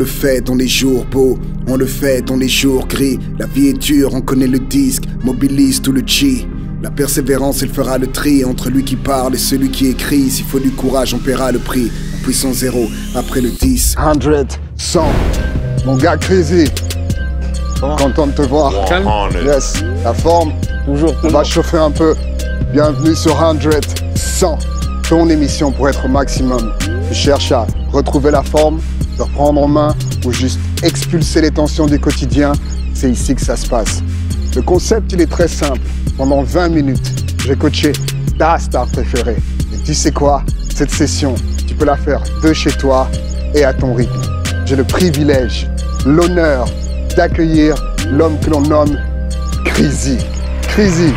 le fait dans les jours beaux, on le fait dans les jours gris. La vie est dure, on connaît le disque, mobilise tout le chi. La persévérance, elle fera le tri entre lui qui parle et celui qui écrit. S'il faut du courage, on paiera le prix. En puissance 0, après le 10. 100. Mon gars Crazy. Content de te voir. Calme. Yes, la forme. Toujours. On va chauffer un peu. Bienvenue sur 100. Ton émission pour être au maximum. Tu cherches à retrouver la forme, te reprendre en main ou juste expulser les tensions du quotidien. C'est ici que ça se passe. Le concept, il est très simple. Pendant 20 minutes, je vais coacher ta star préférée. Et tu sais quoi? Cette session, tu peux la faire de chez toi et à ton rythme. J'ai le privilège, l'honneur d'accueillir l'homme que l'on nomme Crazy. Crazy,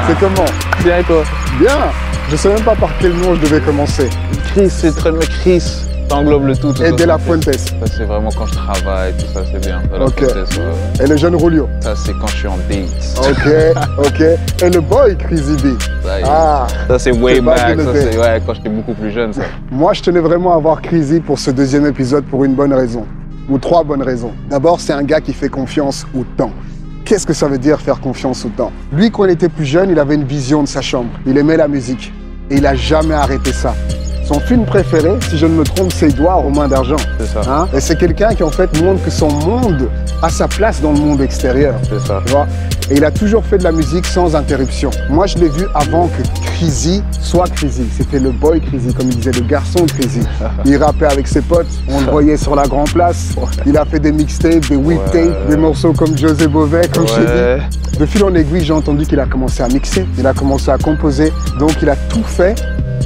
c'est comment? Bien et toi? Bien. Je sais même pas par quel nom je devais commencer. Chris, c'est très bien. Chris, t'englobes le tout. Et De La Fuentes. Ça, c'est vraiment quand je travaille, tout ça, c'est bien. De La Ok. Fuentes, ouais. Et le jeune Rulio. Ça, c'est quand je suis en date. Ok. Et le boy Crazy B. Ça, c'est way c'est pas back. Ça, dénoté. c'est ouais, quand j'étais beaucoup plus jeune, ça. Moi, je tenais vraiment à avoir Crazy pour ce deuxième épisode pour une bonne raison. Ou 3 bonnes raisons. D'abord, c'est un gars qui fait confiance au temps. Qu'est-ce que ça veut dire faire confiance au temps? Lui, quand il était plus jeune, il avait une vision de sa chambre. Il aimait la musique. Et il n'a jamais arrêté ça. Son film préféré, si je ne me trompe, c'est Edouard aux mains d'argent. C'est ça. Hein? Et c'est quelqu'un qui en fait montre que son monde a sa place dans le monde extérieur. C'est ça. Tu vois? Et il a toujours fait de la musique sans interruption. Moi, je l'ai vu avant que Crazy soit Crazy. C'était le boy Crazy, comme il disait, le garçon Crazy. Il rappait avec ses potes, on le voyait sur la Grand Place. Il a fait des mixtapes, des whip tapes, des morceaux comme José Bové, comme je t'ai dit. De fil en aiguille, j'ai entendu qu'il a commencé à mixer, il a commencé à composer. Donc, il a tout fait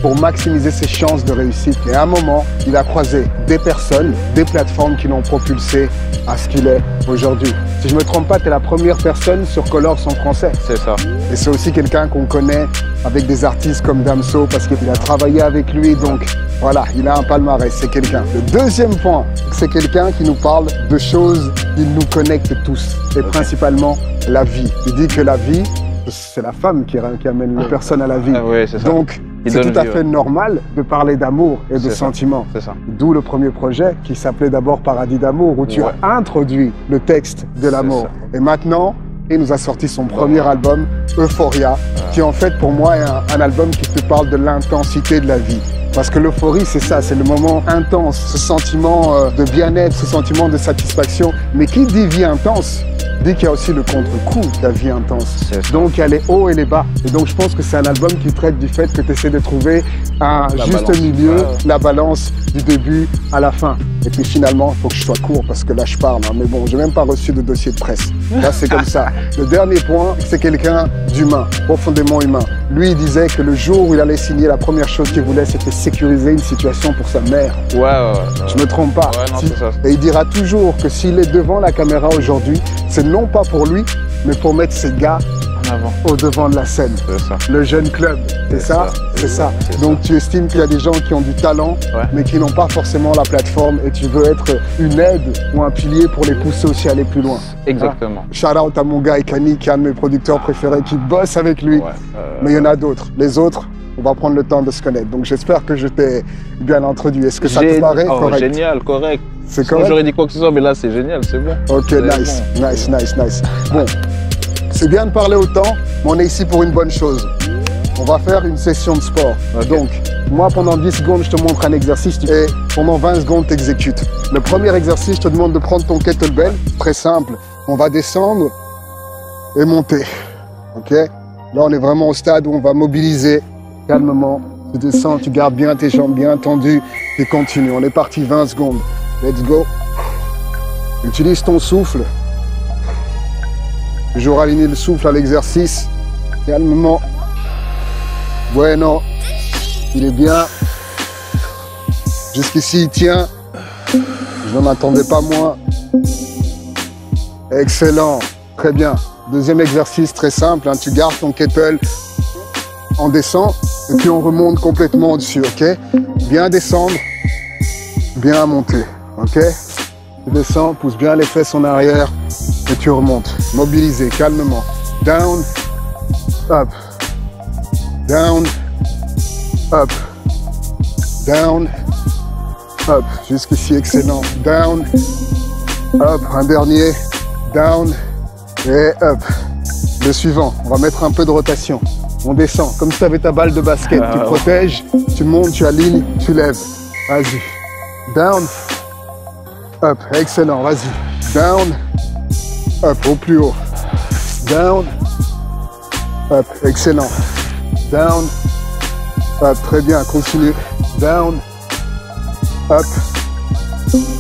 pour maximiser ses chances de réussite. Et à un moment, il a croisé des personnes, des plateformes qui l'ont propulsé à ce qu'il est aujourd'hui. Si je ne me trompe pas, tu es la première personne sur Colors en français. C'est ça. Et c'est aussi quelqu'un qu'on connaît avec des artistes comme Damso parce qu'il a travaillé avec lui. Donc voilà, il a un palmarès, c'est quelqu'un. Le deuxième point, c'est quelqu'un qui nous parle de choses qui nous connectent tous. Et principalement la vie. Il dit que la vie, c'est la femme qui amène les personnes à la vie. Ah oui, c'est ça. Donc, c'est tout à fait normal de parler d'amour et de sentiments. C'est ça. D'où le premier projet qui s'appelait d'abord Paradis d'amour, où tu as introduit le texte de l'amour. Et maintenant, il nous a sorti son premier album, Euphoria, qui en fait pour moi est un album qui te parle de l'intensité de la vie. Parce que l'euphorie, c'est ça, c'est le moment intense, ce sentiment de bien-être, ce sentiment de satisfaction. Mais qui dit vie intense dit qu'il y a aussi le contre-coup de la vie intense. Donc il y a les hauts et les bas. Et donc je pense que c'est un album qui traite du fait que tu essaies de trouver un juste milieu, la balance du début à la fin. Et puis finalement, il faut que je sois court parce que là je parle. Hein. Mais bon, j'ai même pas reçu de dossier de presse. Là c'est comme ça. Le dernier point, c'est quelqu'un d'humain, profondément humain. Lui, il disait que le jour où il allait signer, la première chose qu'il voulait, c'était sécuriser une situation pour sa mère. Je me trompe pas. Et il dira toujours que s'il est devant la caméra aujourd'hui, c'est non pas pour lui, mais pour mettre ses gars au devant de la scène. Le jeune club, c'est ça. Donc tu estimes qu'il y a des gens qui ont du talent, mais qui n'ont pas forcément la plateforme et tu veux être une aide ou un pilier pour les pousser aussi à aller plus loin. Exactement. Shout out à mon gars Ekani, qui est un de mes producteurs préférés, qui bosse avec lui. Mais il y en a d'autres. Les autres, on va prendre le temps de se connaître. Donc j'espère que je t'ai bien introduit. Est-ce que ça te paraît correct? Génial, correct. C'est correct. J'aurais dit quoi que ce soit, mais là c'est génial, c'est bon. Ok, nice. Bon, c'est bien de parler autant, mais on est ici pour une bonne chose. On va faire une session de sport. Donc, moi, pendant 10 secondes, je te montre un exercice et pendant 20 secondes, tu exécutes. Le premier exercice, je te demande de prendre ton kettlebell. Très simple. On va descendre et monter. Ok? Là, on est vraiment au stade où on va mobiliser calmement. Tu descends, tu gardes bien tes jambes bien tendues et continue. On est parti 20 secondes. Let's go. Utilise ton souffle. Toujours aligner le souffle à l'exercice. Calmement. Bueno. Il est bien. Jusqu'ici, il tient. Je n'en attendais pas moins. Excellent. Très bien. Deuxième exercice très simple. Hein. Tu gardes ton kettle. On descend. Et puis on remonte complètement au-dessus. Ok? Bien descendre. Bien monter. Ok? Tu descends, pousse bien les fesses en arrière et tu remontes. Mobilisé, calmement. Down, up. Down, up. Down, Up, jusqu'ici, excellent. Down, up, un dernier. Down et up. Le suivant, on va mettre un peu de rotation. On descend, comme si tu avais ta balle de basket. Tu protèges, tu montes, tu alignes, tu lèves. Vas-y. Down, up, excellent, vas-y. Down, up, au plus haut. Down, up, excellent. Down, up, très bien, continue. Down, up,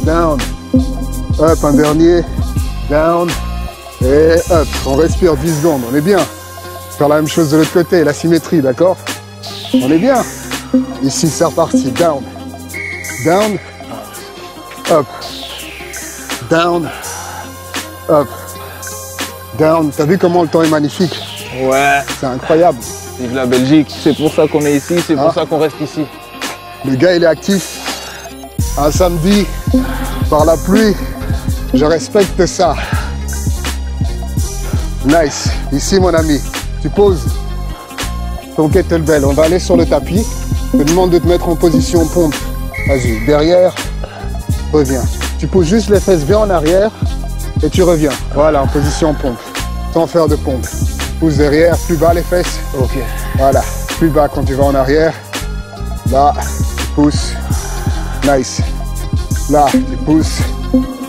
down, up, un dernier. Down et up. On respire 10 secondes, on est bien. Faire la même chose de l'autre côté, la symétrie, d'accord? On est bien. Ici, c'est reparti. Down, down, up, down, up, down. T'as vu comment le temps est magnifique? Ouais. C'est incroyable. Vive la Belgique. C'est pour ça qu'on est ici, c'est pour ça qu'on reste ici. Le gars, il est actif. Un samedi, par la pluie. Je respecte ça. Nice. Ici, mon ami, tu poses ton kettlebell. On va aller sur le tapis. Je te demande de te mettre en position pompe. Vas-y, derrière, reviens. Tu poses juste les fesses bien en arrière et tu reviens. Voilà, en position pompe. Sans faire de pompe. Pousse derrière, plus bas les fesses. Ok. Voilà, plus bas quand tu vas en arrière. Là, tu pousses. Nice. Là, tu pousses.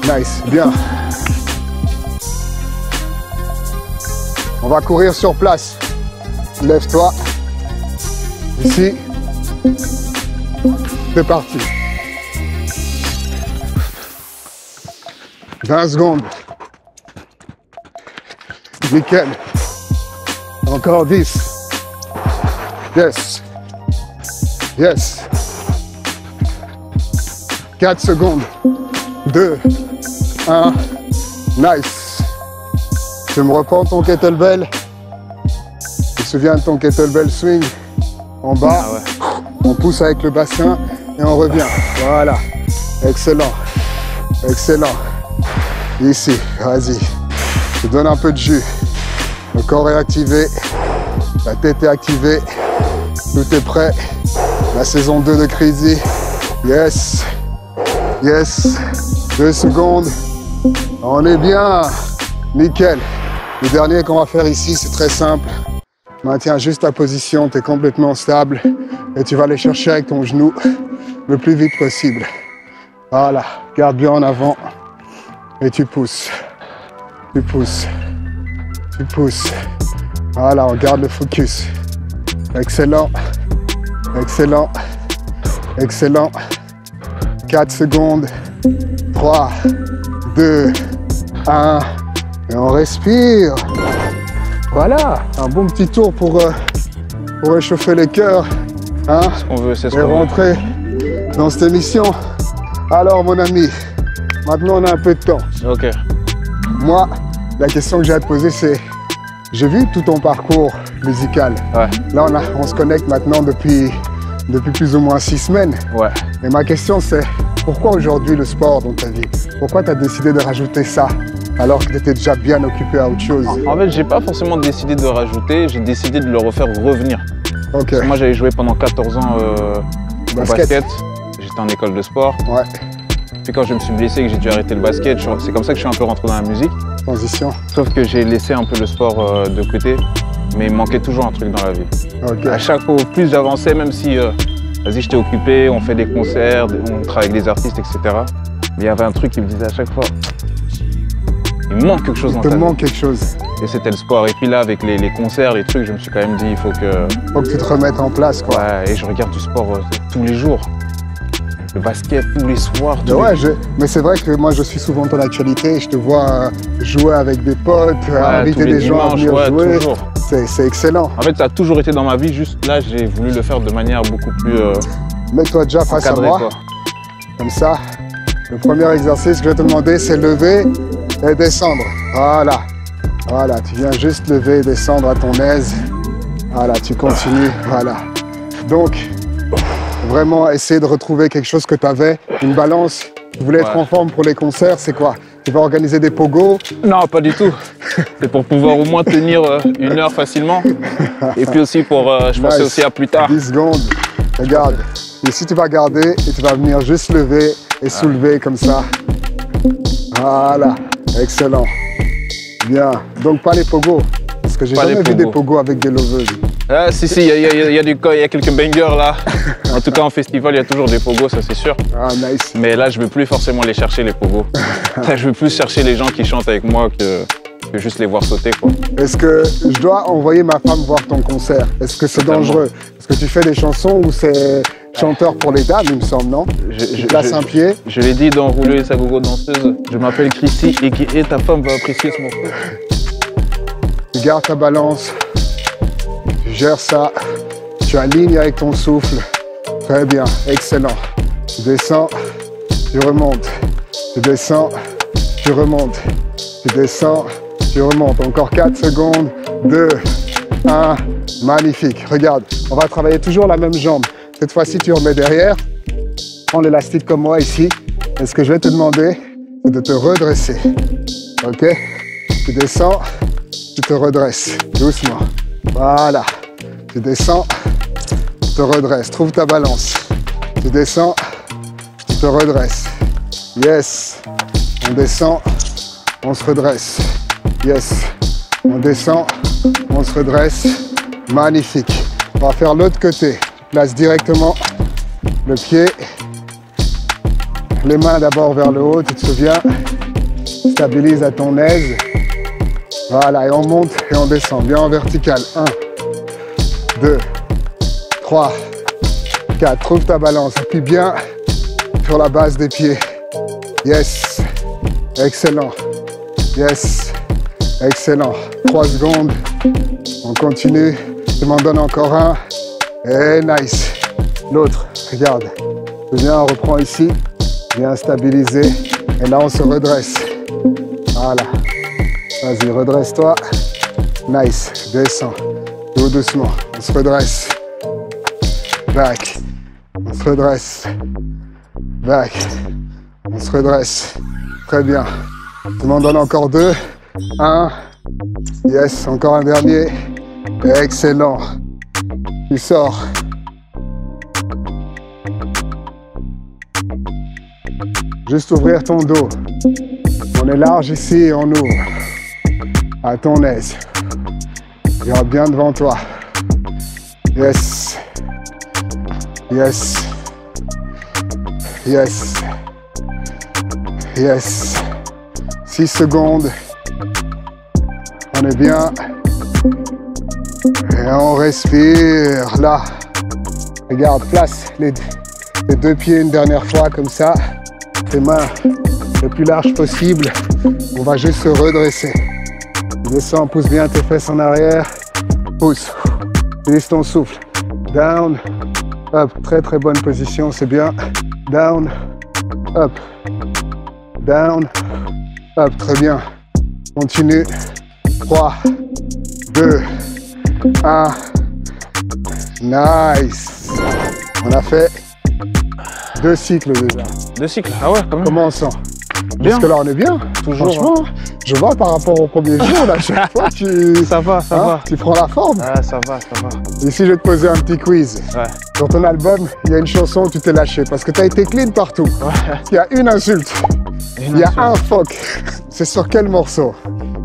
Nice, bien. On va courir sur place. Lève-toi. Ici. C'est parti. 20 secondes. Nickel. Encore 10. Yes. Yes. 4 secondes. 2. 1. Nice. Tu me reprends ton kettlebell. Tu te souviens de ton kettlebell swing en bas. Ah ouais. On pousse avec le bassin et on revient. Voilà. Excellent. Excellent. Ici, vas-y. Je te donne un peu de jus. Le corps est activé. La tête est activée. Tout est prêt. La saison 2 de Crazy. Yes. Yes. 2 secondes. On est bien. Nickel. Le dernier qu'on va faire ici, c'est très simple. Maintiens juste ta position, tu es complètement stable et tu vas aller chercher avec ton genou le plus vite possible. Voilà, garde bien en avant et tu pousses. Tu pousses. Tu pousses. Voilà, on garde le focus. Excellent. Excellent. Excellent. 4 secondes. 3, 2, 1. Et on respire. Voilà, un bon petit tour pour réchauffer les cœurs. Hein, C'est ce qu'on veut, c'est ce et qu'on veut. rentrer dans cette émission. Alors mon ami, maintenant on a un peu de temps. Ok. Moi, la question que j'ai à te poser c'est, j'ai vu tout ton parcours musical. Ouais. Là on se connecte maintenant depuis plus ou moins 6 semaines. Ouais. Et ma question c'est, pourquoi aujourd'hui le sport dans ta vie? Pourquoi tu as décidé de rajouter ça alors que tu étais déjà bien occupé à autre chose? En fait, j'ai pas forcément décidé de rajouter, j'ai décidé de le refaire revenir. Ok. Moi, j'avais joué pendant 14 ans au basket. J'étais en école de sport. Ouais, Puis quand je me suis blessé et que j'ai dû arrêter le basket, c'est comme ça que je suis un peu rentré dans la musique. transition. Sauf que j'ai laissé un peu le sport de côté, mais il manquait toujours un truc dans la vie. Ok. À chaque fois, plus j'avançais, même si vas-y, j'étais occupé, on fait des concerts, on travaille avec des artistes, etc. Mais il y avait un truc qui me disait à chaque fois, il manque quelque chose Il dans te ta vie. manque quelque chose. Et c'était le sport. Et puis là, avec les concerts, les trucs, je me suis quand même dit, il faut que... Faut que tu te remettes en place, quoi. Ouais, et je regarde du sport tous les jours. Le basket, tous les soirs. Mais ouais, mais c'est vrai que moi je suis souvent dans l'actualité, je te vois jouer avec des potes, inviter des gens à venir jouer. Toujours. C'est excellent. En fait, ça a toujours été dans ma vie, juste là, j'ai voulu le faire de manière beaucoup plus Mets-toi déjà face à encadrée, moi, quoi. comme ça. Le premier exercice que je vais te demander, c'est lever et descendre. Voilà. Voilà, tu viens juste lever et descendre à ton aise. Voilà, tu continues. Voilà. Donc, vraiment essayer de retrouver quelque chose que tu avais, une balance. Tu voulais être en forme pour les concerts, c'est quoi? Tu vas organiser des pogos? Non, pas du tout. C'est pour pouvoir au moins tenir 1 heure facilement. Et puis aussi pour, je pensais Nice. aussi à plus tard. 10 secondes. Regarde, Ici, tu vas garder et tu vas venir juste lever et soulever comme ça. Voilà, excellent. Bien, donc pas les pogos, parce que j'ai jamais vu des pogos avec des loveuses. Ah, si, il y a quelques bangers là. En tout cas, en festival, il y a toujours des pogos, ça c'est sûr. Ah, nice. Mais là, je ne veux plus forcément les chercher, les pogos. Là, je veux plus chercher les gens qui chantent avec moi que juste les voir sauter, quoi. Est-ce que je dois envoyer ma femme voir ton concert? Est-ce que c'est dangereux? Est-ce que tu fais des chansons où c'est chanteur pour les dames, il me semble, non? Je place un pied. Je l'ai dit dans Rouler sa gogo danseuse. Je m'appelle Chrissy et ta femme va apprécier ce morceau. Tu gardes ta balance. Tu gères ça. Tu alignes avec ton souffle. Très bien, excellent. Tu descends, tu remontes. Tu descends, tu remontes. Tu descends, tu remontes. Encore 4 secondes. 2, 1. Magnifique. Regarde, on va travailler toujours la même jambe. Cette fois-ci, tu remets derrière. Prends l'élastique comme moi ici. Et ce que je vais te demander, c'est de te redresser. Ok? Tu descends, tu te redresses. Doucement. Voilà. Tu descends, tu te redresses. Trouve ta balance. Tu descends, tu te redresses. Yes. On descend, on se redresse. Yes. On descend, on se redresse. Magnifique. On va faire l'autre côté. Place directement le pied, les mains d'abord vers le haut, tu te souviens, stabilise à ton aise, voilà, et on monte et on descend, bien en vertical, 1, 2, 3, 4, trouve ta balance, appuie bien sur la base des pieds, yes, excellent, yes, excellent, 3 secondes, on continue, je m'en donne encore un, et nice. L'autre, regarde. Viens, on reprend ici. Viens stabiliser. Et là, on se redresse. Voilà. Vas-y, redresse-toi. Nice. Descends. Tout doucement. On se redresse. Back. On se redresse. Back. On se redresse. Très bien. Je m'en donne encore 2. 1. Yes, encore un dernier. Excellent. Tu sors. Juste ouvrir ton dos. On est large ici et on ouvre. À ton aise. Regarde bien devant toi. Yes. Yes. Yes. Yes. 6 secondes. On est bien. Et on respire, là. Regarde, place les 2 pieds une dernière fois, comme ça. Tes mains le plus large possible. On va juste se redresser. Descends, pousse bien tes fesses en arrière. Pousse. Utilise ton souffle. Down, up. Très très bonne position, c'est bien. Down, up. Down, up. Très bien. Continue. 3, 2, 1. Nice. On a fait 2 cycles déjà. 2 cycles, ah ouais, quand même. Comment on sent? Bien. Jusque là on est bien. Toujours. Franchement, je vois par rapport au premier jour, là, chaque fois tu... Ça va, ça va. Tu prends la forme. Ah, ça va, ça va. Ici, je vais te poser un petit quiz. Ouais. Sur ton album, il y a une chanson où tu t'es lâché parce que tu as été clean partout. Ouais. Il y a une insulte. Il y a un phoque. C'est sur quel morceau?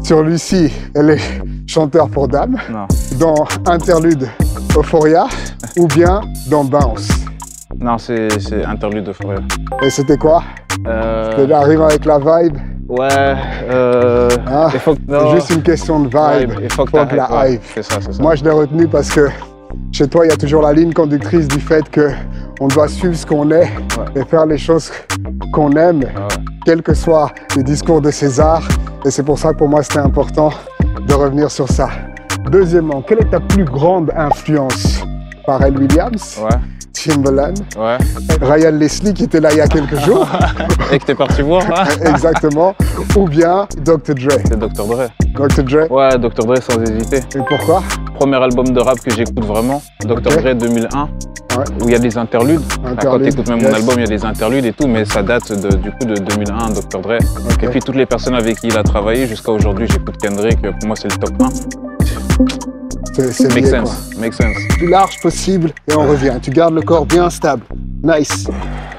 Sur Lucie, elle est chanteur pour dames. Non. Dans Interlude Euphoria ou bien dans Bounce. Non, c'est Interlude d'Euphoria. Et c'était quoi? Tu arrives avec la vibe? Ouais, c'est juste une question de vibe. Il faut que la hype. C'est ça, c'est ça. Moi, je l'ai retenu parce que chez toi, il y a toujours la ligne conductrice du fait qu'on doit suivre ce qu'on est et faire les choses qu'on aime, quels que soient les discours de César. Et c'est pour ça que pour moi, c'était important de revenir sur ça. Deuxièmement, quelle est ta plus grande influence? Pharrell Williams, Timbaland, Ryan Leslie qui était là il y a quelques jours. Et que t'es parti voir, hein? Exactement. Ou bien Dr. Dre. C'est Dr. Dre. Dr. Dre? Ouais, Dr. Dre sans hésiter. Et pourquoi? Premier album de rap que j'écoute vraiment, Dr. Dre 2001, où il y a des interludes. Quand tu écoutes même mon album, il y a des interludes et tout, mais ça date du coup de 2001, Dr. Dre. Et puis toutes les personnes avec qui il a travaillé, jusqu'à aujourd'hui, j'écoute Kendrick, pour moi c'est le top 1. C'est make lié, sense, make sense. Plus large possible et on revient. Tu gardes le corps bien stable. Nice.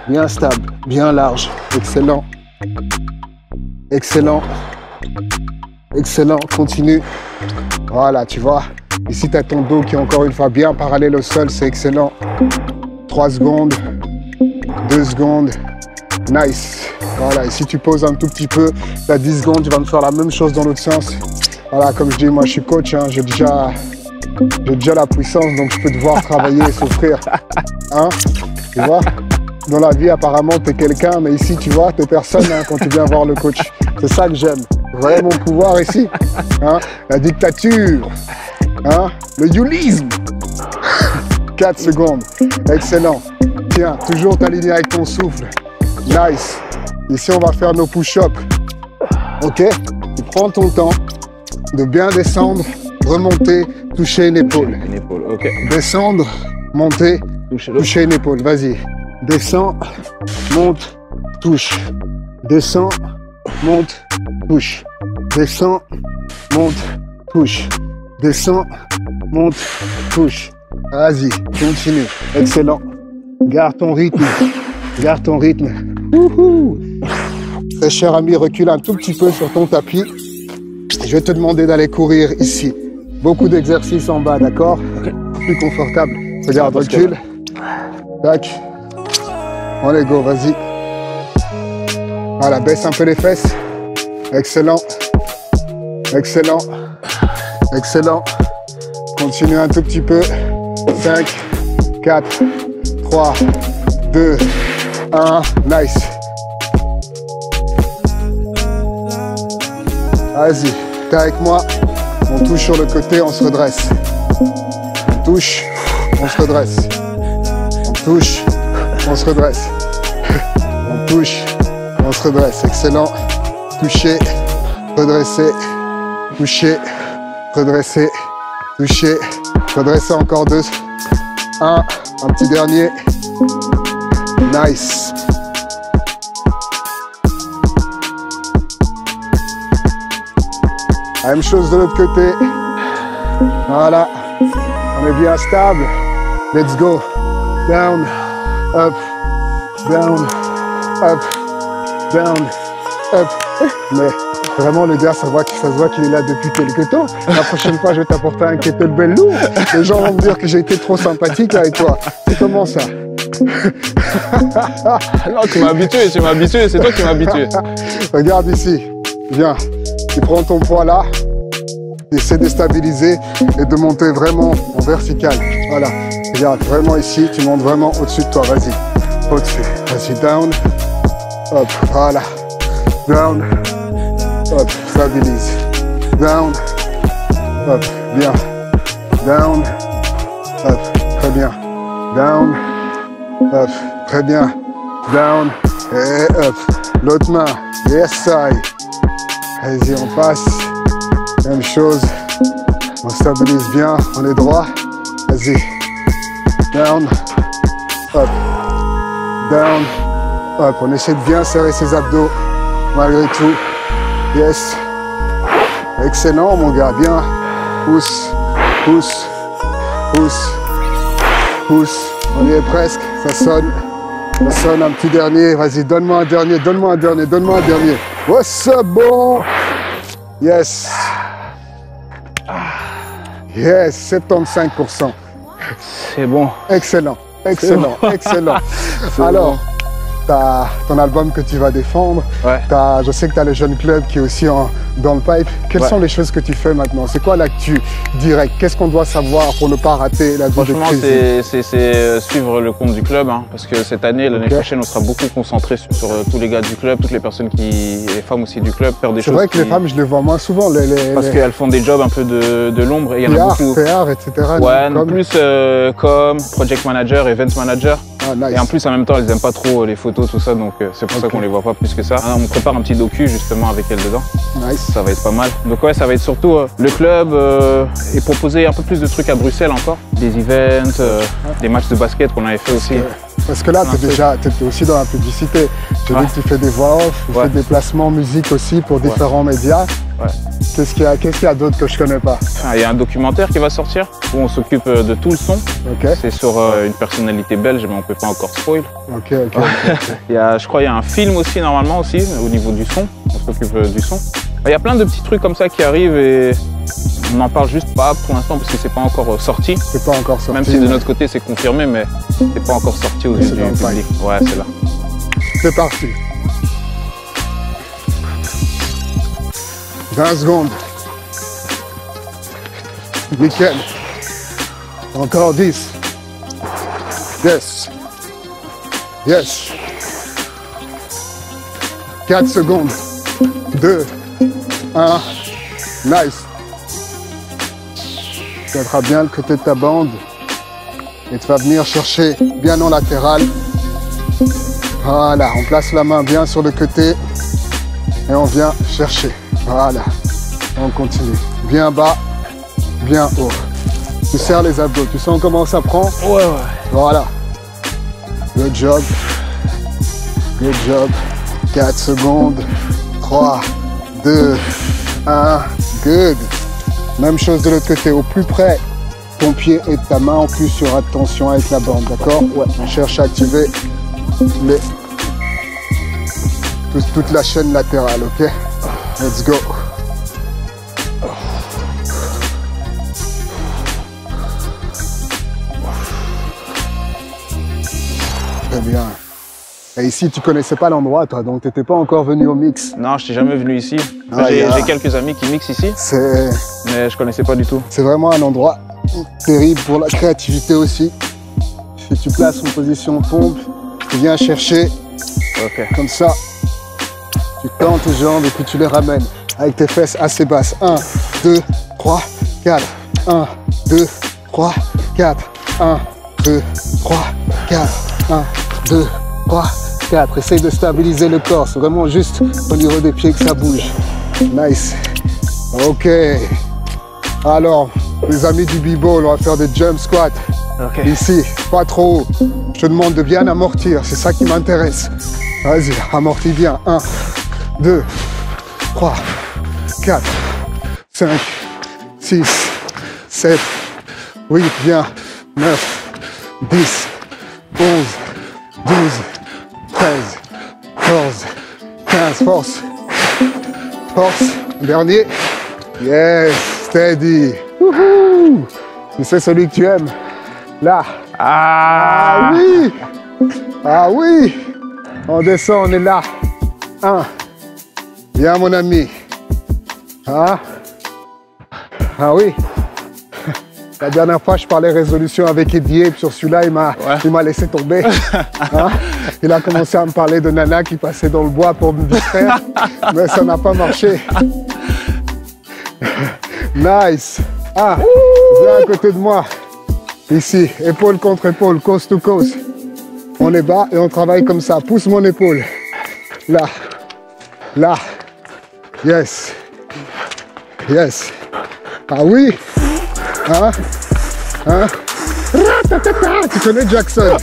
Bien stable, bien large. Excellent. Excellent. Excellent. Continue. Voilà, tu vois. Ici, tu as ton dos qui est encore une fois bien parallèle au sol. C'est excellent. 3 secondes. 2 secondes. Nice. Voilà, et si tu poses un tout petit peu, tu as 10 secondes, tu vas me faire la même chose dans l'autre sens. Voilà, comme je dis, moi je suis coach, hein, j'ai déjà la puissance, donc je peux te voir travailler et souffrir. Hein? Tu vois? Dans la vie, apparemment, tu es quelqu'un, mais ici, tu vois, tu n'es personne hein, quand tu viens voir le coach. C'est ça que j'aime. Vous voyez mon pouvoir ici? Hein? La dictature. Hein? Le youlisme. 4 secondes. Excellent. Tiens, toujours t'aligner avec ton souffle. Nice. Ici, on va faire nos push-ups. Ok? Tu prends ton temps de bien descendre, remonter, toucher une épaule. Une épaule, ok. Descendre, monter, toucher une épaule. Vas-y. Descends, monte, touche. Descends, monte, touche. Descends, monte, touche. Descends, monte, touche. Vas-y, continue. Excellent. Garde ton rythme. Garde ton rythme. Wouhou. Très cher ami, recule un tout petit peu sur ton tapis. Je vais te demander d'aller courir ici. Beaucoup d'exercices en bas, d'accord? Plus confortable. Regarde, recule. Tac. On les go, vas-y. Voilà, baisse un peu les fesses. Excellent. Excellent. Excellent. Continue un tout petit peu. 5, 4, 3, 2, 1. Nice. Vas-y, t'es avec moi. On touche sur le côté, on se redresse. On touche, on se redresse. On touche, on se redresse. On touche, on se redresse. Excellent. Toucher, redresser, toucher, redresser, toucher, redresser encore 2. 1, un petit dernier. Nice. Même chose de l'autre côté. Voilà. On est bien stable. Let's go. Down, up, down, up, down, up. Mais vraiment, le gars, ça se voit qu'il est là depuis quelques temps. La prochaine fois, je vais t'apporter un kettlebell lourd. Les gens vont me dire que j'ai été trop sympathique avec toi. C'est comment ça? Non, tu m'as habitué, c'est toi qui m'as habitué. Regarde ici. Viens. Tu prends ton poids là, tu essaies de stabiliser et de monter vraiment en vertical. Voilà, regarde, vraiment ici, tu montes vraiment au-dessus de toi, vas-y, au-dessus. Vas-y, down, hop, voilà, down, hop, stabilise, down, hop, bien, down, hop, très bien, down, hop, très bien, down, et hop, l'autre main, yes side. Vas-y, on passe. Même chose. On stabilise bien. On est droit. Vas-y. Down. Up. Down. Up. On essaie de bien serrer ses abdos. Malgré tout. Yes. Excellent, mon gars. Bien. Pousse. Pousse. Pousse. Pousse. On y est presque. Ça sonne. Ça sonne. Un petit dernier. Vas-y, donne-moi un dernier. Donne-moi un dernier. Donne-moi un dernier. Oh, c'est bon. Yes. Yes, 75%. C'est bon. Excellent, excellent, bon. Excellent. Alors, bon. Tu as ton album que tu vas défendre. Ouais. Je sais que tu as le Jeune Club qui est aussi dans le pipe. Quelles sont les choses que tu fais maintenant? C'est quoi l'actu direct? Qu'est-ce qu'on doit savoir pour ne pas rater la vie de Franchement, c'est suivre le compte du club. Hein, parce que cette année, l'année prochaine, on sera beaucoup concentré sur tous les gars du club, toutes les personnes les femmes aussi du club, faire des choses. C'est vrai que les femmes, je les vois moins souvent. Parce qu'elles font des jobs un peu de l'ombre et il y en a beaucoup. PR, etc. Ouais, plus comme project manager, event manager. Ah, nice. Et en plus, en même temps, elles n'aiment pas trop les photos, tout ça, donc c'est pour ça qu'on les voit pas plus que ça. On prépare un petit docu justement avec elles dedans. Nice. Ça va être pas mal. Donc ouais, ça va être surtout le club et proposer un peu plus de trucs à Bruxelles encore. Des events, des matchs de basket qu'on avait fait aussi. Parce que là, tu es aussi dans la publicité. Tu dis que tu fais des voix off, tu fais des placements musique aussi pour différents médias. Ouais. Qu'est-ce qu'il y a d'autre que je connais pas? Il y a un documentaire qui va sortir où on s'occupe de tout le son. Okay. C'est sur une personnalité belge, mais on peut pas encore spoil. Ok. Je crois qu'il y a un film aussi normalement aussi au niveau du son. On s'occupe du son. Il y a plein de petits trucs comme ça qui arrivent et on n'en parle juste pas pour l'instant parce que c'est pas encore sorti. C'est pas encore sorti. Même si de notre côté c'est confirmé, mais c'est pas encore sorti aux yeux du public. Ouais, c'est là. C'est parti. 20 secondes. Nickel. Encore 10. Yes. Yes. 4 secondes. 2. 1. Nice. Tu aideras bien le côté de ta bande. Et tu vas venir chercher bien en latéral. Voilà, on place la main bien sur le côté. Et on vient chercher. Voilà. On continue. Bien bas, bien haut. Tu serres les abdos. Tu sens comment ça prend? Ouais. Voilà. Good job. Good job. 4 secondes. 3, 2, 1. Good. Même chose de l'autre côté. Au plus près, ton pied et ta main, en plus, tu auras de tension avec la bande. D'accord? Ouais. On cherche à activer toute la chaîne latérale. Ok? Let's go. Très bien. Et ici, tu connaissais pas l'endroit, toi, donc tu n'étais pas encore venu au mix. Non, je n'étais jamais venu ici. J'ai quelques amis qui mixent ici, mais je connaissais pas du tout. C'est vraiment un endroit terrible pour la créativité aussi. Si tu places en position pompe, tu viens chercher, comme ça. Tu tends tes jambes et puis tu les ramènes avec tes fesses assez basses. 1, 2, 3, 4. 1, 2, 3, 4. 1, 2, 3, 4. 1, 2, 3, 4. Essaye de stabiliser le corps. C'est vraiment juste au niveau des pieds que ça bouge. Nice. Ok. Alors, les amis du b-ball, on va faire des jump squats. Ici, pas trop haut. Je te demande de bien amortir. C'est ça qui m'intéresse. Vas-y, amortis bien. 1, 2, 3, 4, 5, 6, 7, 8, bien, 9, 10, 11, 12, 13, 14, 15, force, force, dernier, yes, steady, wouhou, c'est celui que tu aimes, là, ah oui, ah oui, on descend, on est là, 1, bien mon ami, ah oui. La dernière fois, je parlais résolution avec Eddie, et sur celui-là, il m'a laissé tomber. Hein? Il a commencé à me parler de Nana qui passait dans le bois pour me distraire, mais ça n'a pas marché. Nice. Ah, viens à côté de moi. Ici, épaule contre épaule, coast to coast. On est bas et on travaille comme ça. Pousse mon épaule. Là. Là. Yes. Yes. Ah oui. Hein? Hein? Tu connais Jackson?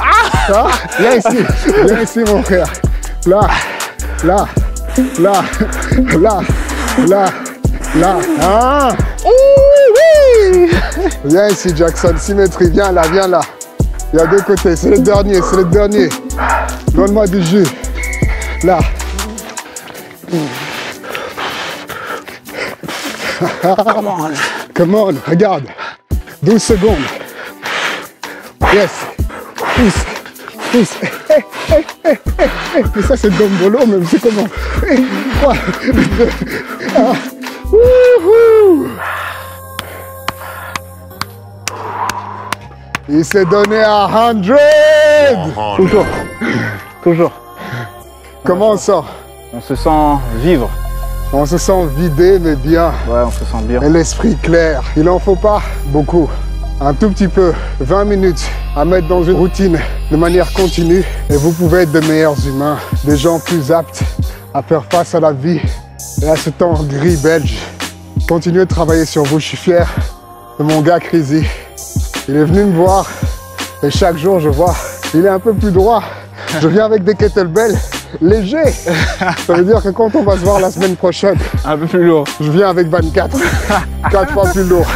Hein? Viens ici mon frère. Là, là, là, là, là, là. Ah! Viens ici Jackson, symétrie, viens là, viens là. Il y a deux côtés, c'est le dernier, c'est le dernier. Donne-moi du jus. Là. Come on. Come on, regarde. 12 secondes. Yes. Pousse. Pousse. Mais ça, c'est le dombolo, même, c'est comment. 3, 2, 1. Wouhou. Il s'est donné à 100. Toujours. Toujours. Comment on sent? On se sent vivre. On se sent vidé, mais bien. Ouais, on se sent bien. Et l'esprit clair. Il en faut pas beaucoup. Un tout petit peu, 20 minutes à mettre dans une routine de manière continue. Et vous pouvez être de meilleurs humains, des gens plus aptes à faire face à la vie et à ce temps gris belge. Continuez de travailler sur vous. Je suis fier de mon gars Crazy. Il est venu me voir et chaque jour je vois, il est un peu plus droit. Je viens avec des kettlebells léger. Ça veut dire que quand on va se voir la semaine prochaine, un peu plus lourd. Je viens avec 24. 4 fois plus lourd.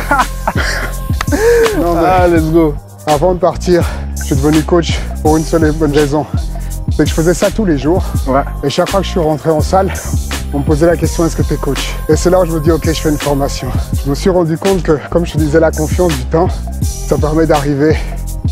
Non, mais let's go. Avant de partir, je suis devenu coach pour une seule et bonne raison. C'est que je faisais ça tous les jours. Ouais. Et chaque fois que je suis rentré en salle, on me posait la question, est-ce que tu es coach? Et c'est là où je me dis, ok, je fais une formation. Je me suis rendu compte que, comme je te disais, la confiance du temps, ça permet d'arriver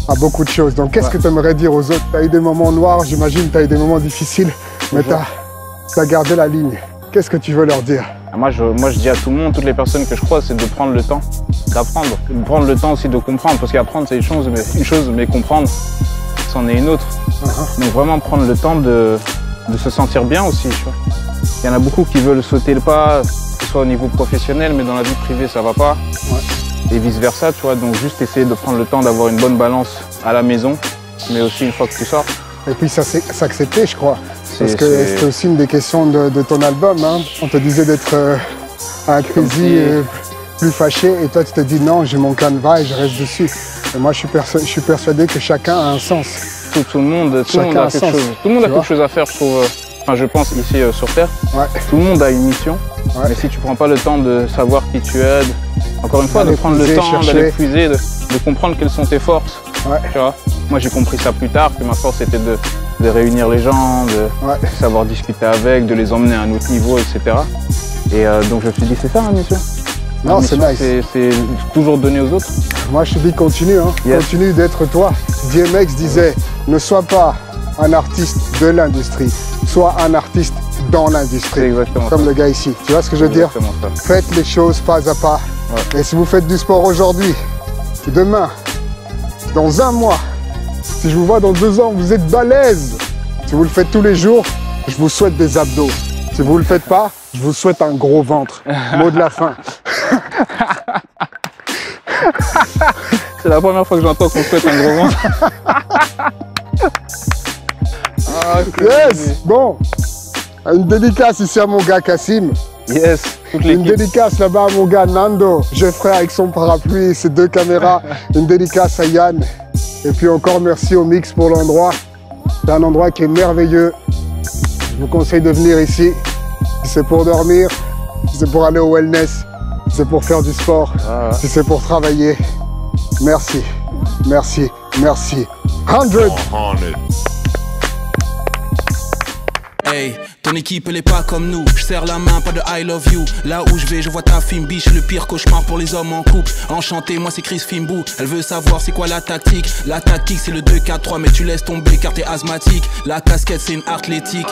à beaucoup de choses. Donc, qu'est-ce que tu aimerais dire aux autres? Tu as eu des moments noirs, j'imagine, tu as eu des moments difficiles, mais tu as gardé la ligne. Qu'est-ce que tu veux leur dire? Moi, je dis à tout le monde, toutes les personnes que je croise, c'est de prendre le temps d'apprendre. De prendre le temps aussi de comprendre, parce qu'apprendre, c'est une chose, mais comprendre, c'en est une autre. Donc vraiment prendre le temps de se sentir bien aussi, tu vois. Il y en a beaucoup qui veulent sauter le pas, que ce soit au niveau professionnel, mais dans la vie privée, ça va pas. Ouais. Et vice-versa, tu vois. Donc juste essayer de prendre le temps d'avoir une bonne balance à la maison, mais aussi une fois que tu sors. Et puis s'accepter, je crois. Parce que c'était aussi une des questions de ton album. Hein. On te disait d'être un crazy plus fâché, et toi tu te dis non, j'ai mon canevas et je reste dessus. Et moi je suis persuadé que chacun a un sens. Tout le monde a quelque chose à faire, je trouve. Enfin, je pense ici sur Terre. Ouais. Tout le monde a une mission. Ouais. Mais si tu prends pas le temps de savoir qui tu es, encore une fois, de prendre le temps d'aller puiser, de comprendre quelles sont tes forces. Ouais. Tu vois, moi j'ai compris ça plus tard, que ma force était de réunir les gens, de savoir discuter avec, de les emmener à un autre niveau, etc. Et donc je me suis dit, c'est ça ma mission. Non, c'est nice. C'est toujours donner aux autres. Moi je te dis continue, hein. Yes. Continue d'être toi. DMX disait, ne sois pas un artiste de l'industrie, sois un artiste dans l'industrie. Comme le gars ici. Tu vois ce que je veux dire? Faites les choses pas à pas. Ouais. Et si vous faites du sport aujourd'hui, demain, dans un mois, si je vous vois dans 2 ans, vous êtes balèze. Si vous le faites tous les jours, je vous souhaite des abdos. Si vous le faites pas, je vous souhaite un gros ventre. Mot de la fin. C'est la première fois que j'entends qu'on souhaite un gros ventre. Yes. Bon, une dédicace ici à mon gars Kassim. Yes. Une dédicace là-bas à mon gars Nando, Geoffrey avec son parapluie et ses 2 caméras. Une dédicace à Yann. Et puis encore merci au Mix pour l'endroit. C'est un endroit qui est merveilleux. Je vous conseille de venir ici. Si c'est pour dormir, si c'est pour aller au wellness, si c'est pour faire du sport, si c'est pour travailler. Merci, merci, merci. 100. Hey, ton équipe elle est pas comme nous. Je serre la main, pas de I love you. Là où je vais, je vois ta fine biche. Le pire cauchemar pour les hommes en couple. Enchanté, moi c'est Chris Fimbou. Elle veut savoir c'est quoi la tactique. La tactique c'est le 2-4-3, mais tu laisses tomber car t'es asthmatique. La casquette c'est une athlétique.